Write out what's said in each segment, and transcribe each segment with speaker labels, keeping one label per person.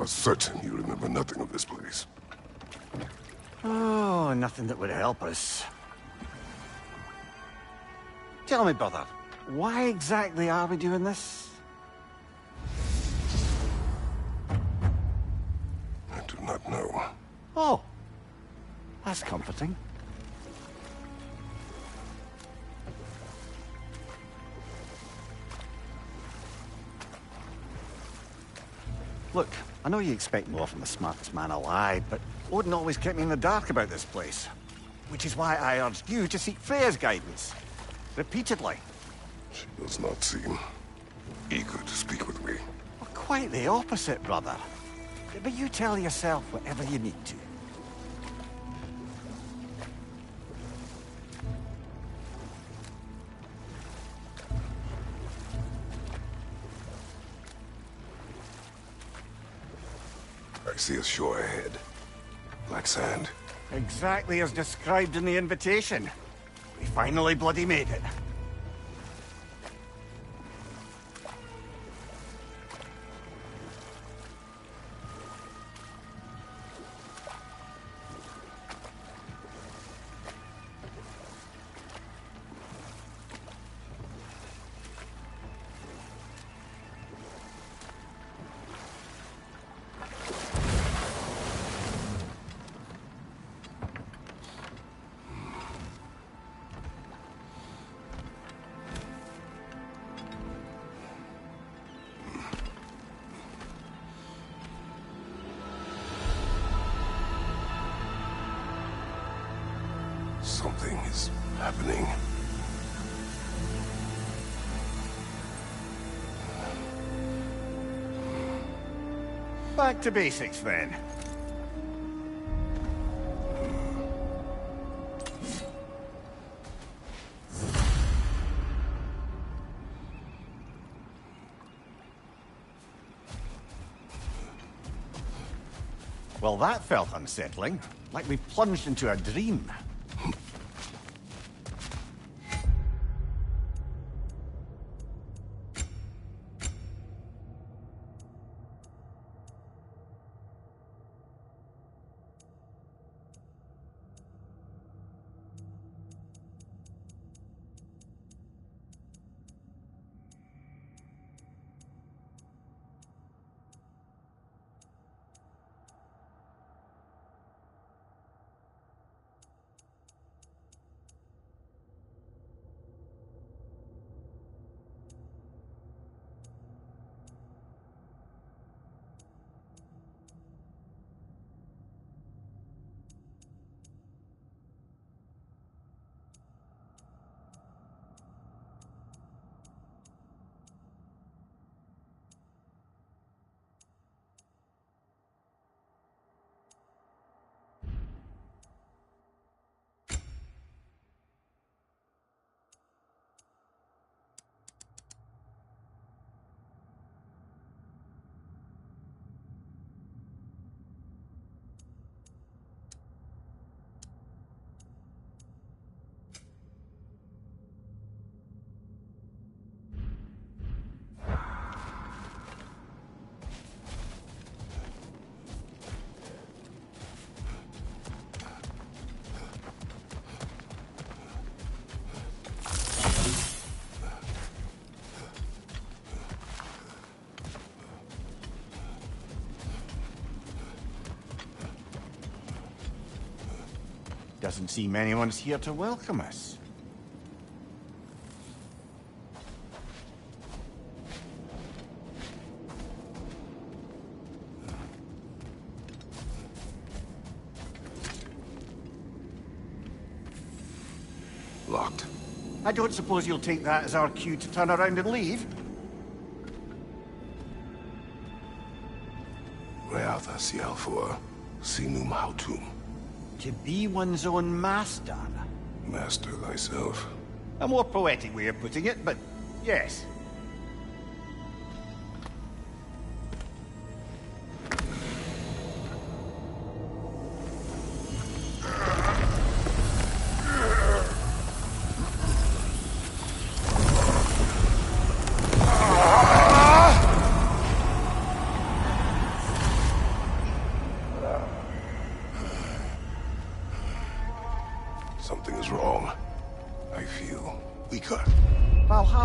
Speaker 1: are certain you remember nothing of this place.
Speaker 2: Oh, nothing that would help us. Tell me, brother, why exactly are we doing this?
Speaker 1: I do not know.
Speaker 2: Oh, that's comforting. Look, I know you expect more from the smartest man alive, but Odin always kept me in the dark about this place. Which is why I urged you to seek Freya's guidance. Repeatedly.
Speaker 1: She does not seem eager to speak with me.
Speaker 2: Well, quite the opposite, brother. But you tell yourself whatever you need to.
Speaker 1: I see a shore ahead. Black sand.
Speaker 2: Exactly as described in the invitation. We finally bloody made it.
Speaker 1: Something is happening.
Speaker 2: Back to basics, then. Well, that felt unsettling. Like we plunged into a dream. Doesn't seem anyone's here to welcome us.
Speaker 1: Locked.
Speaker 2: I don't suppose you'll take that as our cue to turn around and leave?
Speaker 1: Reatha Sialfor, Sinum Hautum.
Speaker 2: To be one's own master.
Speaker 1: Master thyself.
Speaker 2: A more poetic way of putting it, but yes.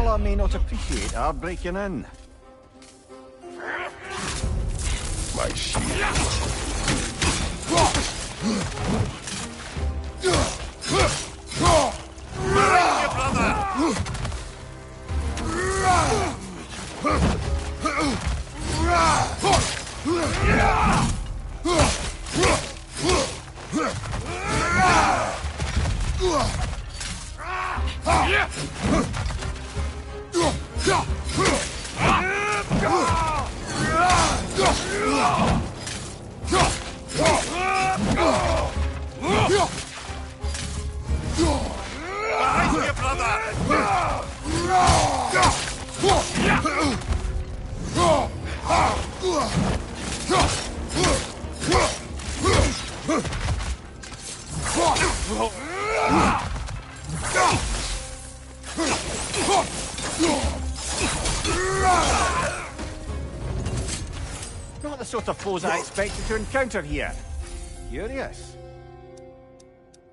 Speaker 2: fella may not appreciate our breaking in.
Speaker 1: My shield.
Speaker 3: Behind you, brother! Behind you,
Speaker 2: Not the sort of foes I expected to encounter here. Curious.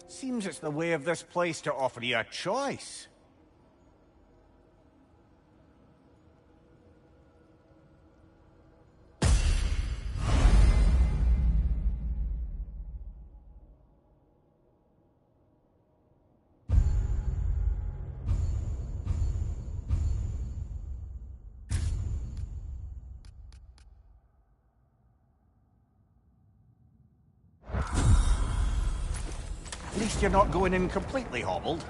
Speaker 2: Seems it's the way of this place to offer you a choice. At least you're not going in completely hobbled.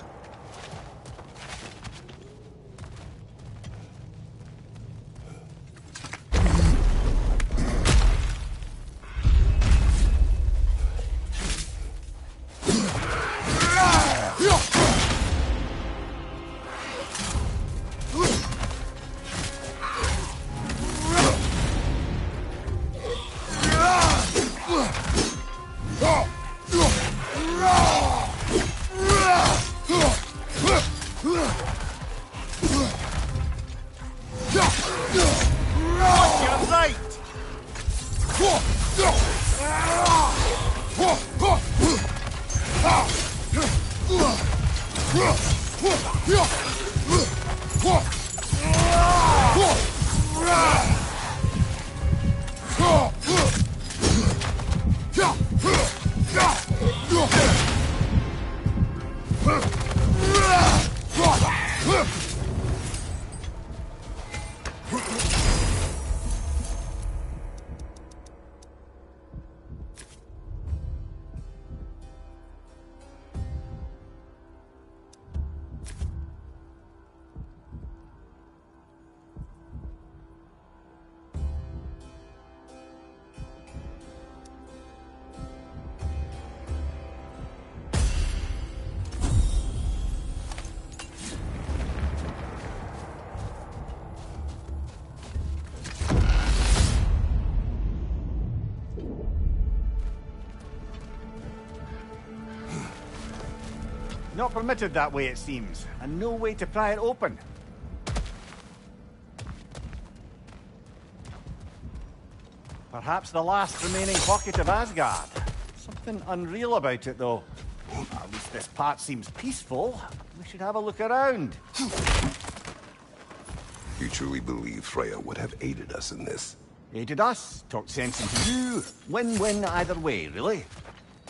Speaker 2: Not permitted that way, it seems, and no way to pry it open. Perhaps the last remaining pocket of Asgard. Something unreal about it, though. At least this part seems peaceful. We should have a look around.
Speaker 1: You truly believe Freya would have aided us in this?
Speaker 2: Aided us, talked sense into you. Win-win either way, really.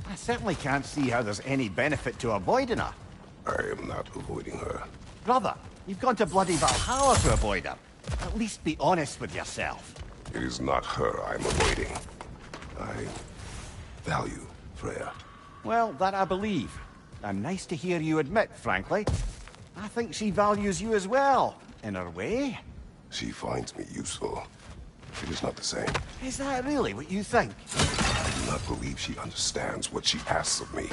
Speaker 2: I certainly can't see how there's any benefit to avoiding her.
Speaker 1: I am not avoiding her.
Speaker 2: Brother, you've gone to bloody Valhalla to avoid her. At least be honest with yourself.
Speaker 1: It is not her I'm avoiding. I value Freya.
Speaker 2: Well, that I believe. And nice to hear you admit, frankly. I think she values you as well, in her way.
Speaker 1: She finds me useful. It is not the same.
Speaker 2: Is that really what you think?
Speaker 1: I do not believe she understands what she asks of me.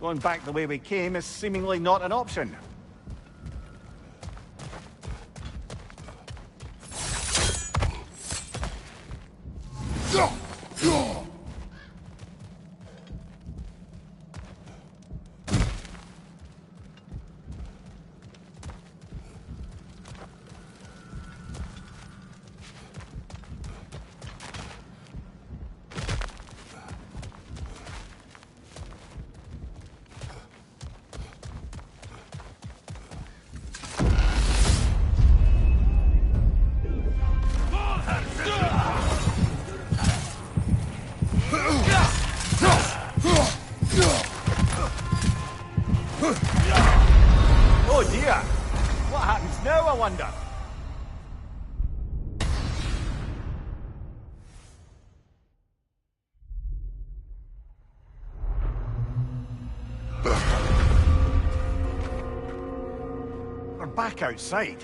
Speaker 2: Going back the way we came is seemingly not an option. Oh dear! What happens now, I wonder? We're back outside.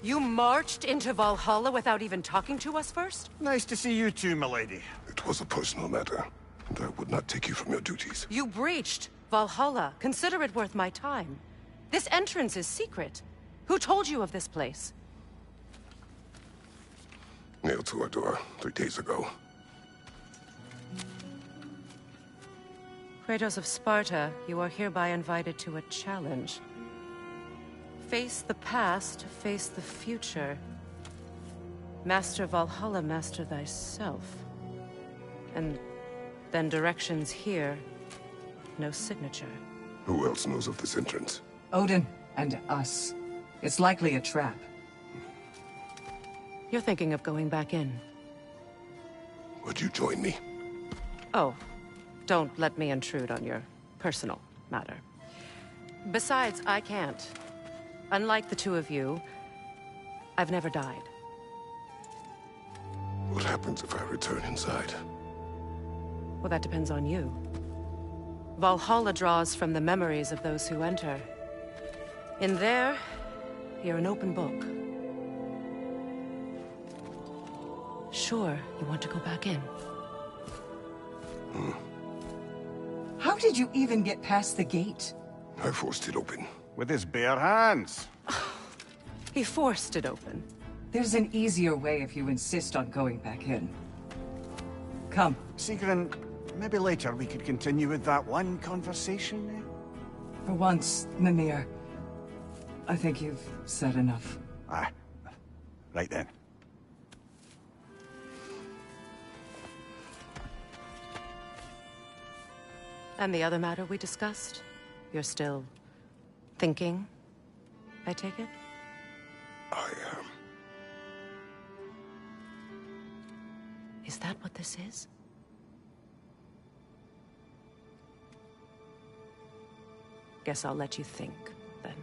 Speaker 4: You marched into Valhalla without even talking to us first?
Speaker 2: Nice to see you too, milady.
Speaker 1: It was a personal matter, and I would not take you from your duties.
Speaker 4: You breached Valhalla. Consider it worth my time. This entrance is secret. Who told you of this place?
Speaker 1: Nailed to our door 3 days ago.
Speaker 4: Kratos of Sparta, you are hereby invited to a challenge. Face the past, face the future. Master Valhalla, master thyself. And then directions here, no signature.
Speaker 1: Who else knows of this entrance?
Speaker 5: Odin and us. It's likely a trap.
Speaker 4: You're thinking of going back in.
Speaker 1: Would you join me?
Speaker 4: Oh, don't let me intrude on your personal matter. Besides, I can't. Unlike the two of you, I've never died.
Speaker 1: What happens if I return inside?
Speaker 4: Well, that depends on you. Valhalla draws from the memories of those who enter. In there, you're an open book. Sure, you want to go back in.
Speaker 5: How did you even get past the gate?
Speaker 1: I forced it open.
Speaker 2: With his bare hands.
Speaker 4: He forced it open.
Speaker 5: There's an easier way if you insist on going back in. Come.
Speaker 2: Sigrun, maybe later we could continue with that one conversation, eh?
Speaker 5: For once, Mimir, I think you've said enough.
Speaker 2: Aye. Right then.
Speaker 4: And the other matter we discussed? You're still thinking, I take it?
Speaker 1: I am.
Speaker 4: Is that what this is? Guess I'll let you think, then.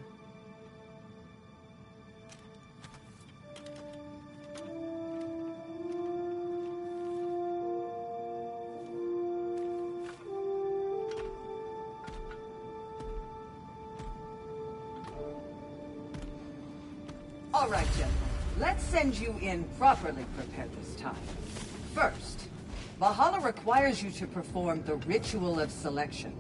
Speaker 5: All right, gentlemen. Let's send you in properly prepared this time. First, Valhalla requires you to perform the ritual of selection.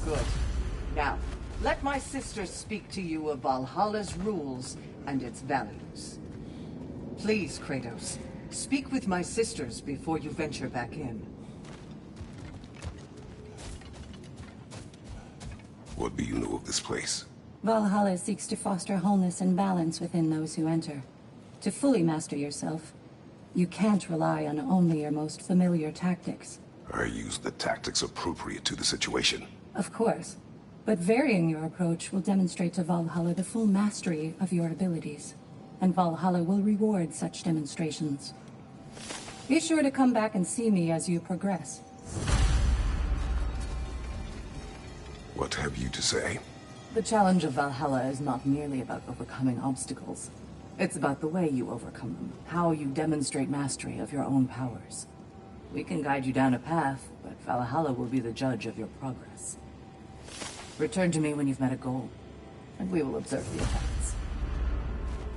Speaker 5: Good. Now, let my sister speak to you of Valhalla's rules and its values. Please, Kratos. Speak with my sisters before you venture back in.
Speaker 1: What do you know of this place?
Speaker 6: Valhalla seeks to foster wholeness and balance within those who enter. To fully master yourself, you can't rely on only your most familiar tactics.
Speaker 1: I use the tactics appropriate to the situation.
Speaker 6: Of course, but varying your approach will demonstrate to Valhalla the full mastery of your abilities, and Valhalla will reward such demonstrations. Be sure to come back and see me as you progress.
Speaker 1: What have you to say?
Speaker 5: The challenge of Valhalla is not merely about overcoming obstacles. It's about the way you overcome them, how you demonstrate mastery of your own powers. We can guide you down a path, but Valhalla will be the judge of your progress. Return to me when you've met a goal, and we will observe the effects.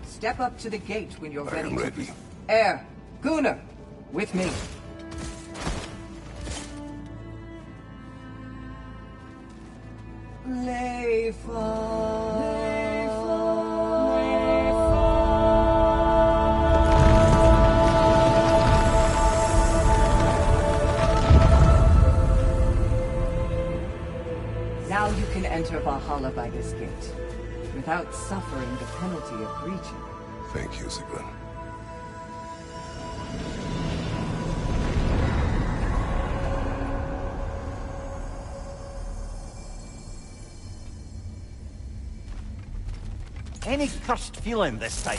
Speaker 5: Step up to the gate when you're ready.
Speaker 1: I am ready.
Speaker 5: Air, Gunnar, with me. Now you can enter Valhalla by this gate, without suffering the penalty of breaching.
Speaker 1: Thank you, Sigrun.
Speaker 2: Any cursed feeling this time?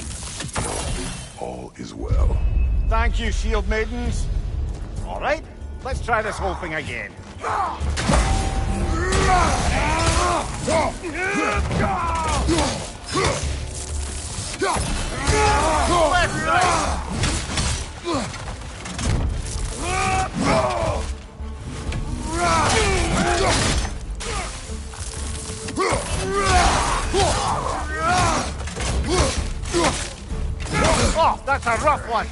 Speaker 1: All is well.
Speaker 2: Thank you, shield maidens. All right, let's try this whole thing again. Left side. Oh, that's a rough one.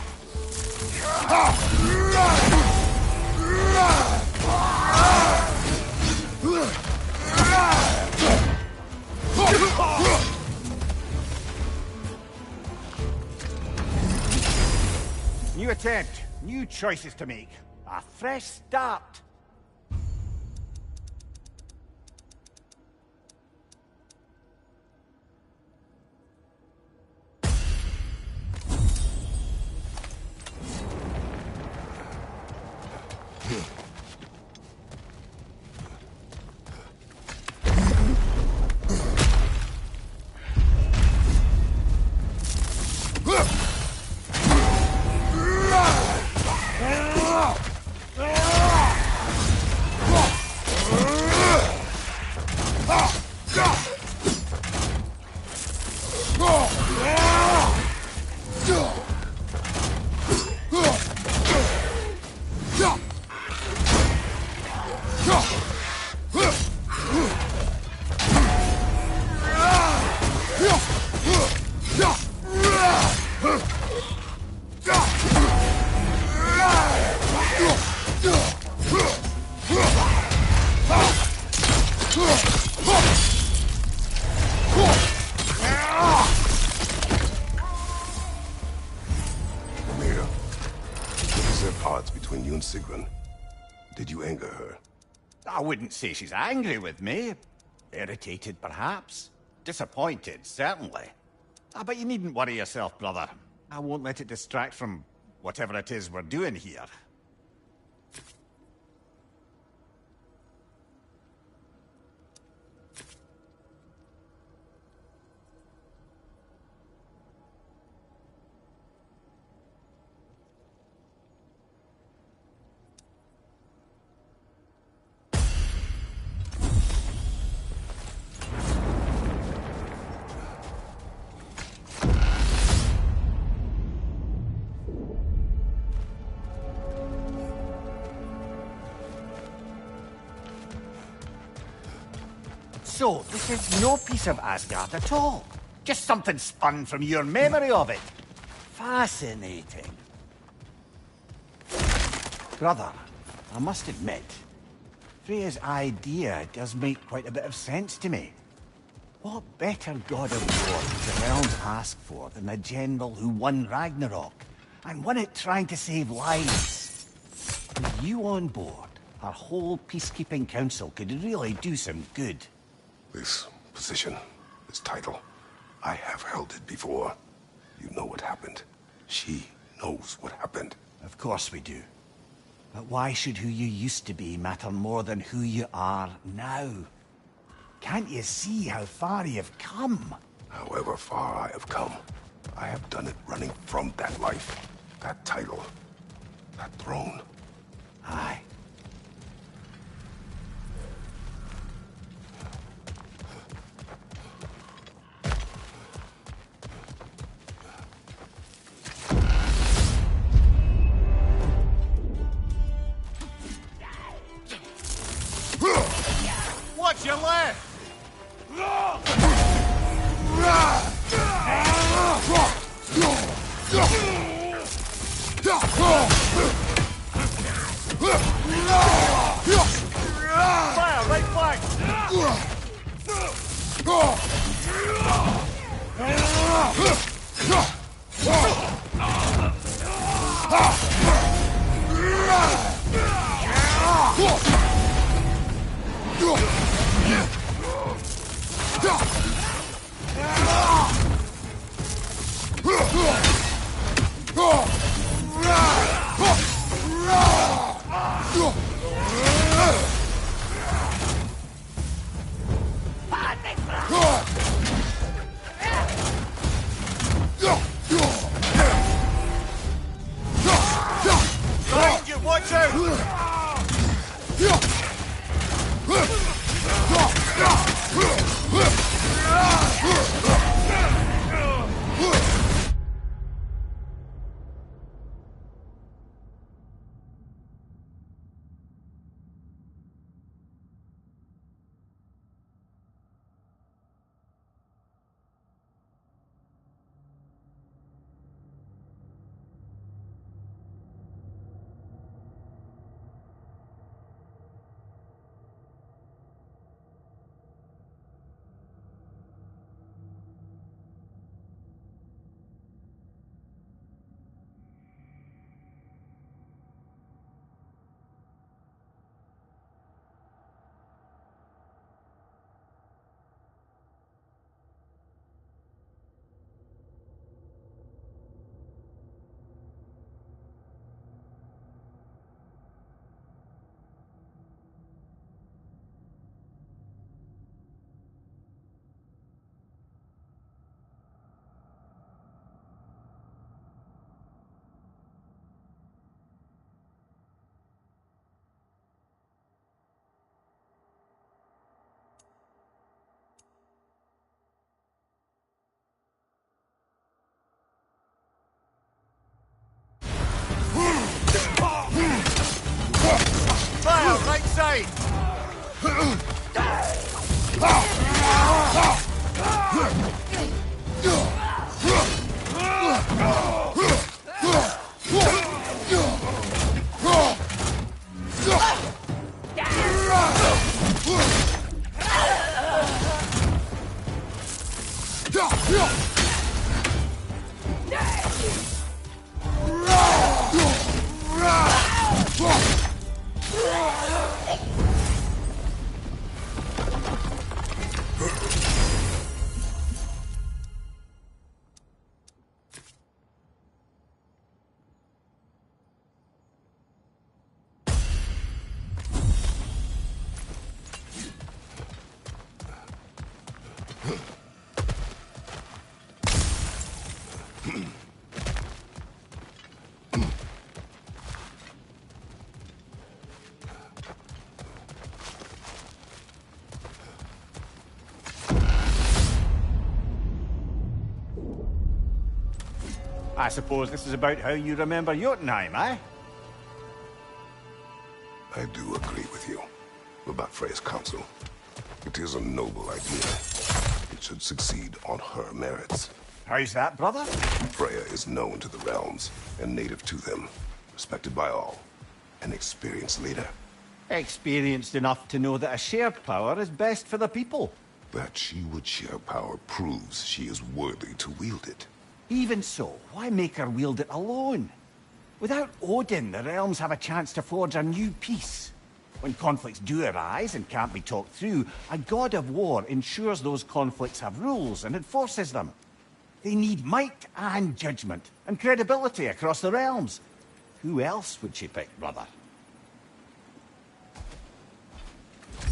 Speaker 2: New attempt, new choices to make. A fresh start.
Speaker 1: Sigrun. Did you anger her?
Speaker 2: I wouldn't say she's angry with me. Irritated, perhaps. Disappointed, certainly. But you needn't worry yourself, brother. I won't let it distract from whatever it is we're doing here. So, this is no piece of Asgard at all. Just something spun from your memory of it. Fascinating. Brother, I must admit, Freya's idea does make quite a bit of sense to me. What better god of war could the realms ask for than a general who won Ragnarok, and won it trying to save lives? With you on board, our whole peacekeeping council could really do some good.
Speaker 1: This position, this title, I have held it before. You know what happened. She knows what happened.
Speaker 2: Of course we do. But why should who you used to be matter more than who you are now? Can't you see how far you've come?
Speaker 1: However far I have come, I have done it running from that life, that title, that throne.
Speaker 2: Aye.
Speaker 3: Watch your left! Fire, right flank! Behind you, watch out! Fire, right side!
Speaker 2: I suppose this is about how you remember Jotunheim, eh?
Speaker 1: I do agree with you about Freya's council. It is a noble idea. It should succeed on her merits.
Speaker 2: How's that, brother?
Speaker 1: Freya is known to the realms and native to them, respected by all, an experienced leader.
Speaker 2: Experienced enough to know that a shared power is best for the people.
Speaker 1: that she would share power proves she is worthy to wield it.
Speaker 2: Even so, why make her wield it alone? Without Odin, the realms have a chance to forge a new peace. When conflicts do arise and can't be talked through, a god of war ensures those conflicts have rules and enforces them. They need might and judgment, and credibility across the realms. Who else would she pick, brother?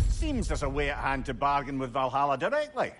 Speaker 2: Seems there's a way at hand to bargain with Valhalla directly.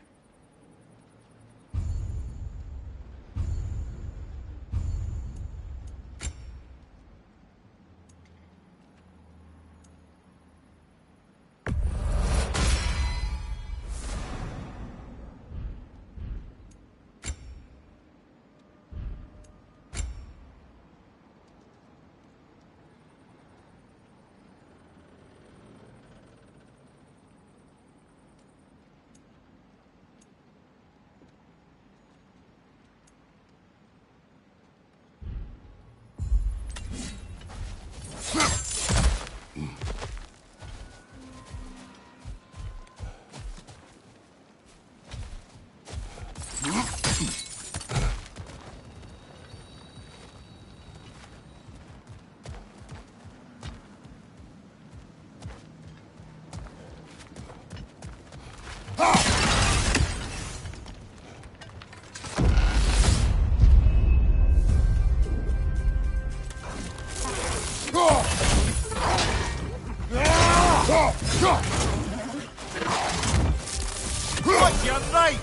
Speaker 3: Watch your right!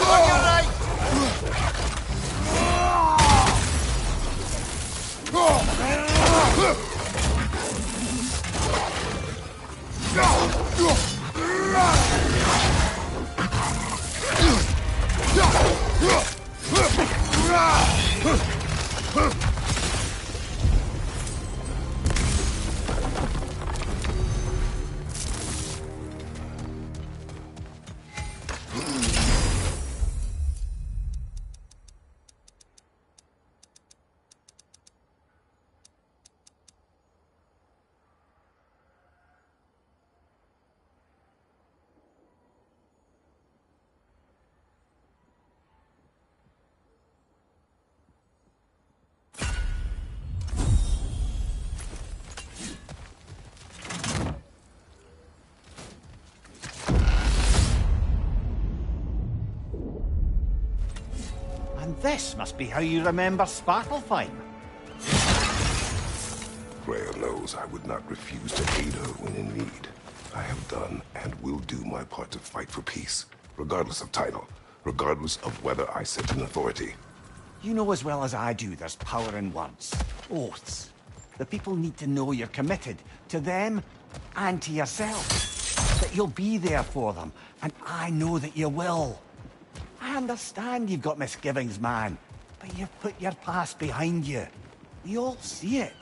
Speaker 3: On your right!
Speaker 2: And this must be how you remember Svartalfheim.
Speaker 1: Freya knows I would not refuse to aid her when in need. I have done and will do my part to fight for peace, regardless of title, regardless of whether I sit in authority.
Speaker 2: You know as well as I do there's power in words. Oaths. The people need to know you're committed to them and to yourself. That you'll be there for them, and I know that you will. I understand you've got misgivings, man, but you've put your past behind you. We all see it.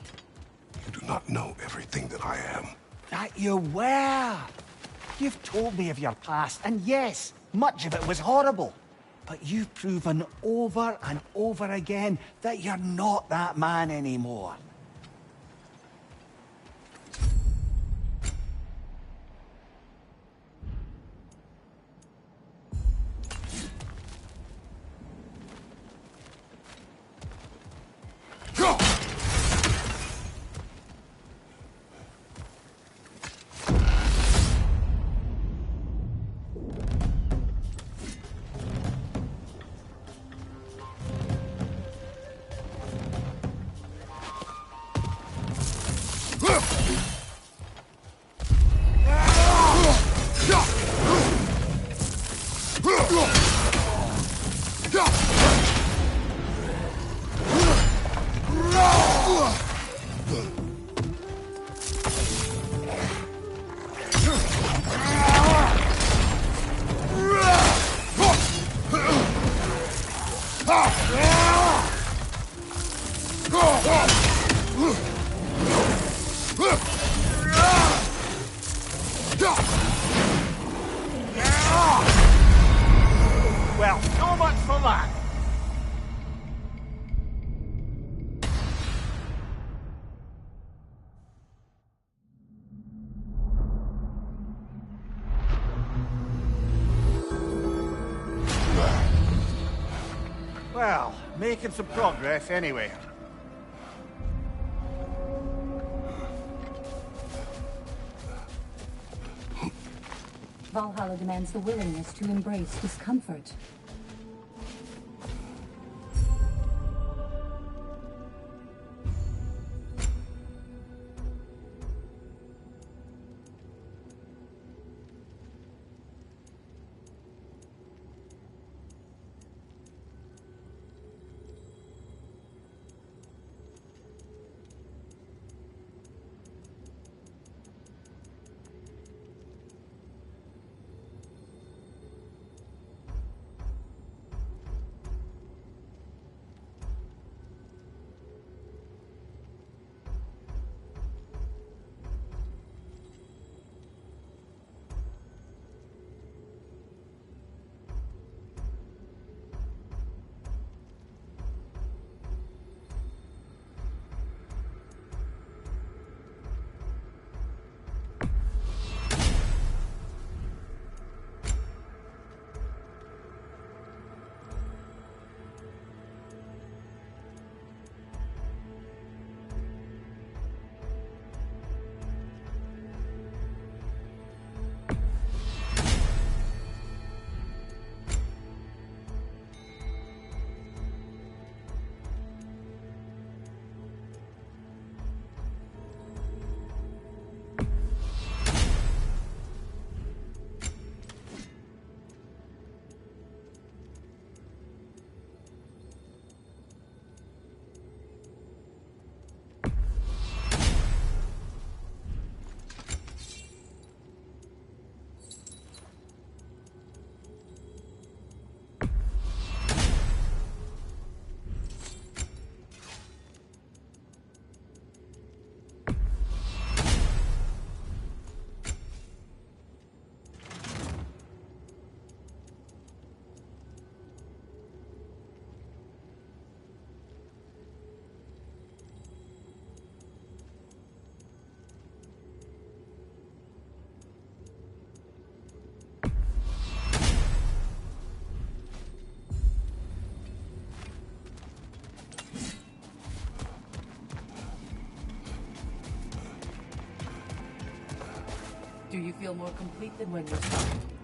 Speaker 1: You do not know everything that I am.
Speaker 2: That you were. You've told me of your past, and yes, much of it was horrible. But you've proven over and over again that you're not that man anymore. Well, making some progress anyway.
Speaker 6: Valhalla demands the willingness to embrace discomfort.
Speaker 5: Do you feel more complete than when you started?